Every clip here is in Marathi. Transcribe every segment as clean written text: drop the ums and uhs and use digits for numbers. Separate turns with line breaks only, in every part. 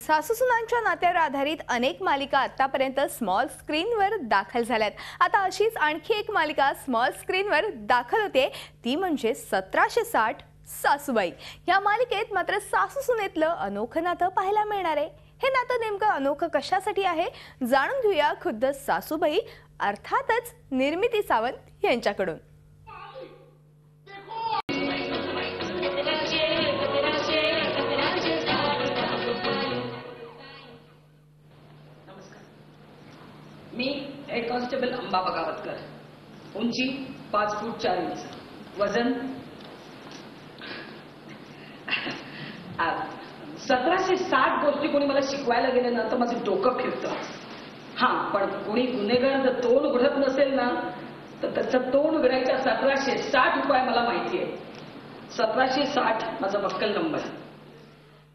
सासूसुनांच्या नात्यावर आधारित अनेक मालिका आतापर्यंत स्मॉल स्क्रीनवर दाखल झाल्यात। आता अशीच आणखी एक मालिका स्मॉल स्क्रीनवर दाखल होते, ती म्हणजे 1760 सासूबाई। या मालिकेत मात्र सासूसुनेतलं अनोखं नातं पाहायला मिळणार आहे। हे नातं नेमकं अनोखं कशासाठी आहे जाणून घेऊया खुद्द सासूबाई अर्थातच निर्मिती सावंत यांच्याकडून।
मी हेड कॉन्स्टेबल अंबा बगावतकर, उंची 5 फूट 4 इंच, वजन 1760 गोष्टी कोणी मला शिकवायला गेले ना तर माझं डोकं फिरतं। हां, पण कोणी गुन्हेगार जर तोंड उघडत नसेल ना तर त्याचं तोंड उघडायच्या 1760 उपाय मला माहिती आहे। 1760 माझा बक्कल नंबर।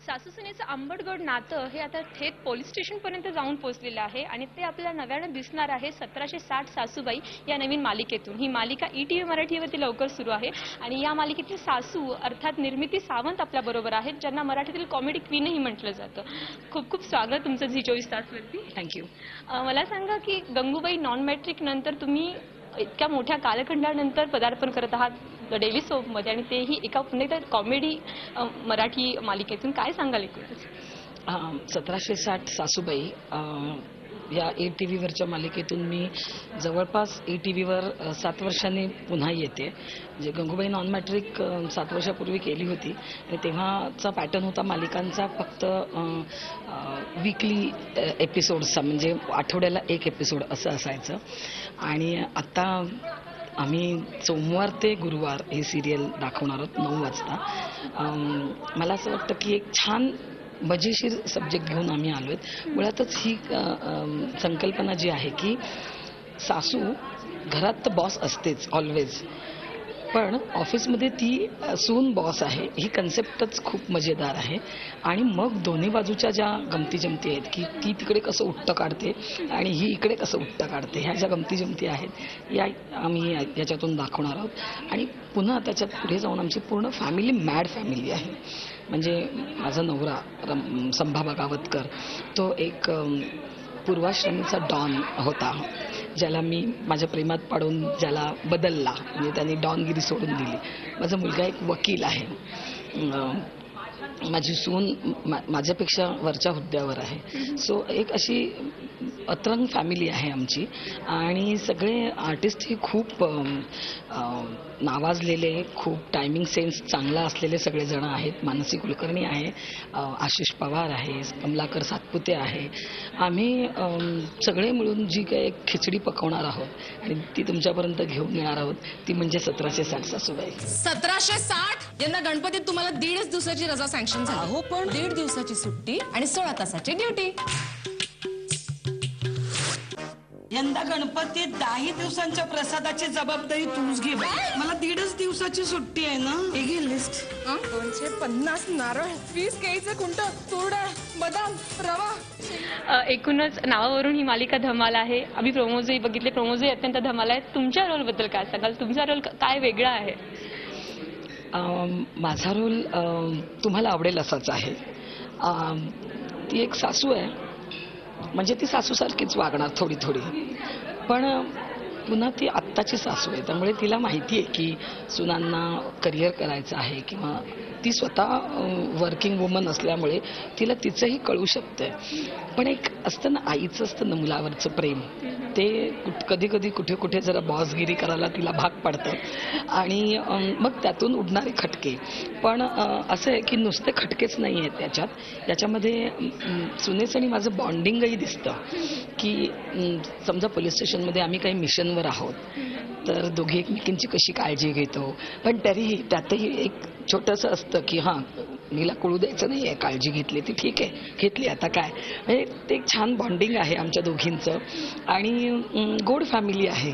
सासूसुनेचं आंबटगोड नातं हे आता थेट पोलीस स्टेशनपर्यंत जाऊन पोहोचलेलं आहे आणि ते आपल्याला नव्यानं दिसणार आहे 1760 सासूबाई या नवीन मालिकेतून। ही मालिका ETV मराठीवरती लवकर सुरू आहे आणि या मालिकेतील सासू अर्थात निर्मिती सावंत आपल्या बरोबर आहेत, ज्यांना मराठीतील कॉमेडी क्वीनही म्हटलं जातं। खूप खूप स्वागत तुमचं झी 24 तासवरती।
थँक्यू।
मला सांगा की गंगूबाई नॉन मॅट्रिक नंतर तुम्ही इतक्या मोठ्या कालखंडानंतर पदार्पण करत आहात द डेली सोपमध्ये आणि तेही एका पुन्हा एकदा कॉमेडी मराठी मालिकेतून, काय सांगाल एकूणच?
1760 सासूबाई या ETVवरच्या मालिकेतून मी जवळपास ETVवर 7 वर्षांनी पुन्हा येते। म्हणजे गंगूबाई नॉन मॅट्रिक 7 वर्षापूर्वी केली होती आणि तेव्हाचा पॅटर्न होता मालिकांचा फक्त वीकली एपिसोड्सचा, म्हणजे आठवड्याला एक एपिसोड असं असायचं। आणि आता आम्ही सोमवार ते गुरुवार हे सिरियल दाखवणार आहोत 9 वाजता। मला असं वाटतं की एक छान मजेशीर सब्जेक्ट घेऊन आम्ही आलो आहेत। मुळातच ही संकल्पना जी आहे की सासू घरात तर बॉस असतेच ऑलवेज, पण ऑफिसमध्ये ती सून बॉस आहे, ही कन्सेप्टच खूप मजेदार आहे। आणि मग दोन्ही बाजूच्या ज्या गमती जमती आहेत की ती तिकडे कसं उट्टं काढते आणि ही इकडे कसं उट्टं काढते, ह्या ज्या गमती जमती आहेत या आम्ही याच्यातून दाखवणार आहोत। आणि पुन्हा त्याच्यात पुढे जाऊन आमची पूर्ण फॅमिली मॅड फॅमिली आहे। म्हणजे माझा नवरा संभा बगावतकर तो एक पूर्वाश्रमीचा डॉन होता, ज्याला मी माझ्या प्रेमात पाडून ज्याला बदलला, म्हणजे त्यांनी डॉनगिरी सोडून दिली। माझा मुलगा एक वकील आहे, माझी सून माझ्यापेक्षा वरच्या हुद्द्यावर आहे। सो एक अशी अतरंग फॅमिली आहे आमची। आणि सगळे आर्टिस्टही खूप नावाजलेले, खूप टायमिंग सेन्स चांगला असलेले सगळेजण आहेत। मानसी कुलकर्णी आहे, आशिष पवार आहे, कमलाकर सातपुते आहे। आम्ही सगळे मिळून जी काही खिचडी पकवणार आहोत आणि ती तुमच्यापर्यंत घेऊन येणार आहोत ती म्हणजे 1760 सासूबाई।
1760 यंदा गणपतीत तुम्हाला 1.5 दिवसाची रजा सँक्शन झाली। हो, पण 1.5 दिवसाची सुट्टी आणि 16 तासाची ड्युटी।
यंदा गणपतीत 10 दिवसांच्या प्रसादाची जबाबदारी तूच घे। मला 1.5 दिवसाची सुट्टी आहे ना। हे घे लिस्ट।
250 नारळ, 20 केळीचे कुंट, तूर डाळ, बदाम, रवा।
एकूणच नावावरून ही मालिका धमाल आहे। आम्ही प्रोमोजही बघितले, प्रोमोजही अत्यंत धमाल आहे। तुमच्या रोलबद्दल काय सांगाल? तुमचा रोल काय वेगळा आहे?
माझा रोल तुम्हाला आवडेल असाच आहे। ती एक सासू आहे, म्हणजे ती सासूसारखीच वागणार थोडी थोडी, पण पुन्हा ती आत्ताची सासू आहे, त्यामुळे तिला माहिती आहे की सुनांना करिअर करायचं आहे किंवा ती स्वतः वर्किंग वुमन असल्यामुळे तिला तिचंही कळू शकतं। पण एक असतं ना आईचं असतं ना मुलावरचं प्रेम, ते कधी कधी कुठे कुठे जरा बॉसगिरी करायला तिला भाग पडतं आणि मग त्यातून उडणारे खटके। पण असं आहे की नुसते खटकेच नाही आहेत त्याच्यात, याच्यामध्ये सुनेचं आणि माझं बॉन्डिंगही दिसतं की समजा पोलीस स्टेशनमध्ये आम्ही काही मिशनवर आहोत तर दोघी एकमेकींची कशी काळजी घेतो, पण तरीही त्यातही एक छोटंसं असतं की हां मीला कळू द्यायचं नाही आहे, काळजी घेतली ती ठीक आहे, घेतली आता काय, म्हणजे ते एक छान बॉन्डिंग आहे आमच्या दोघींचं आणि गोड फॅमिली आहे।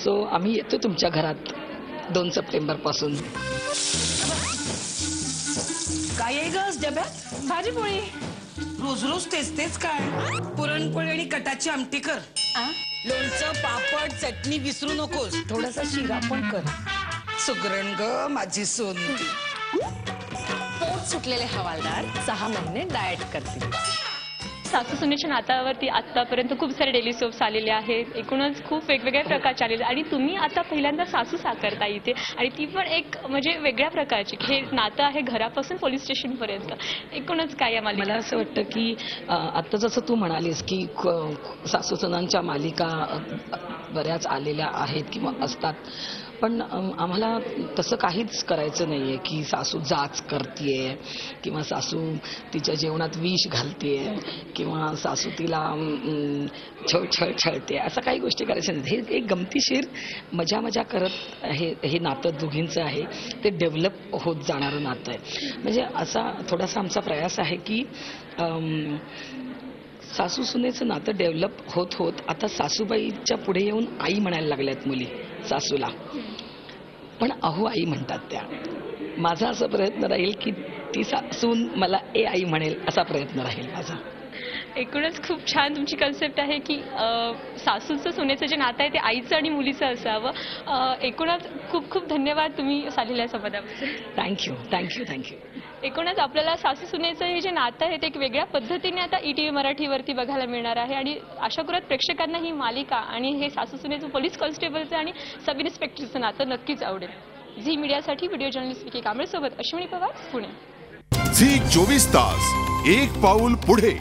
सो आम्ही येतो तुमच्या घरात 2 सप्टेंबरपासून।
काय आहे ग डब्यात?
भाजी पोळी।
रोज रोज तेच तेच काय? पुरणपोळी आणि कटाची आमटी कर। लोणचं, पापड, चटणी विसरू नकोस। थोडासा शिरा पण कर। सुगरण ग माझी सून ती।
पोट सुटलेले हवालदार 6 महिने डाएट करतील।
सासू सुनेच्या नात्यावरती आतापर्यंत खूप सारे डेली सोप्स आलेले आहेत, एकूणच खूप वेगवेगळ्या प्रकारचे आलेले आणि तुम्ही आता पहिल्यांदा सासू साकारता इथे आणि ती पण एक म्हणजे वेगळ्या प्रकारची. हे नातं आहे घरापासून पोलीस स्टेशनपर्यंत. एकूणच काय या मालिका?
मला असं वाटतं की आता जसं तू म्हणालीस की सासू सुनांच्या मालिका बऱ्याच आलेल्या आहेत किंवा असतात, पण आम्हाला तसं काहीच करायचं नाही आहे की सासू जाच करतीये किंवा सासू तिच्या जेवणात विष घालतीये किंवा सासू तिला छळते, असं काही गोष्टी करायच्या नाहीत. हे एक गमतीशीर मजा करत हे नातं दोघींचं आहे, ते डेव्हलप होत जाणारं नातं आहे. म्हणजे असा थोडासा आमचा प्रयास आहे की सासू सुनेचं नातं डेव्हलप होत होत आता सासूबाईच्या पुढे येऊन आई म्हणायला लागल्यात मुली सासूला, पण अहो आई म्हणतात त्या. माझा असा प्रयत्न राहील की ती सून मला आई म्हणेल, असा प्रयत्न राहील माझा.
एकूणच खूप छान तुमची कन्सेप्ट आहे की सासूचं सुनेचं जे नातं आहे ते आईचं आणि मुलीचं असावं. एकूणच खूप खूप धन्यवाद तुम्ही साधलेल्या संवादाबद्दल.
थँक्यू.
एकूणच आपल्याला सासू सुनेचं हे जे नातं आहे ते एक वेगळ्या पद्धतीने आता ETV मराठीवरती बघायला मिळणार आहे आणि आशा करत प्रेक्षकांना ही मालिका आणि हे सासू सुनेचं पोलीस कॉन्स्टेबलचं आणि सब इन्स्पेक्टरचं नातं नक्कीच आवडेल. झी मीडियासाठी व्हिडिओ जर्नलिस्ट विकी कांबळे सोबत अश्विनी पवार, पुणे.
झी 24 तास, एक पाऊल पुढे.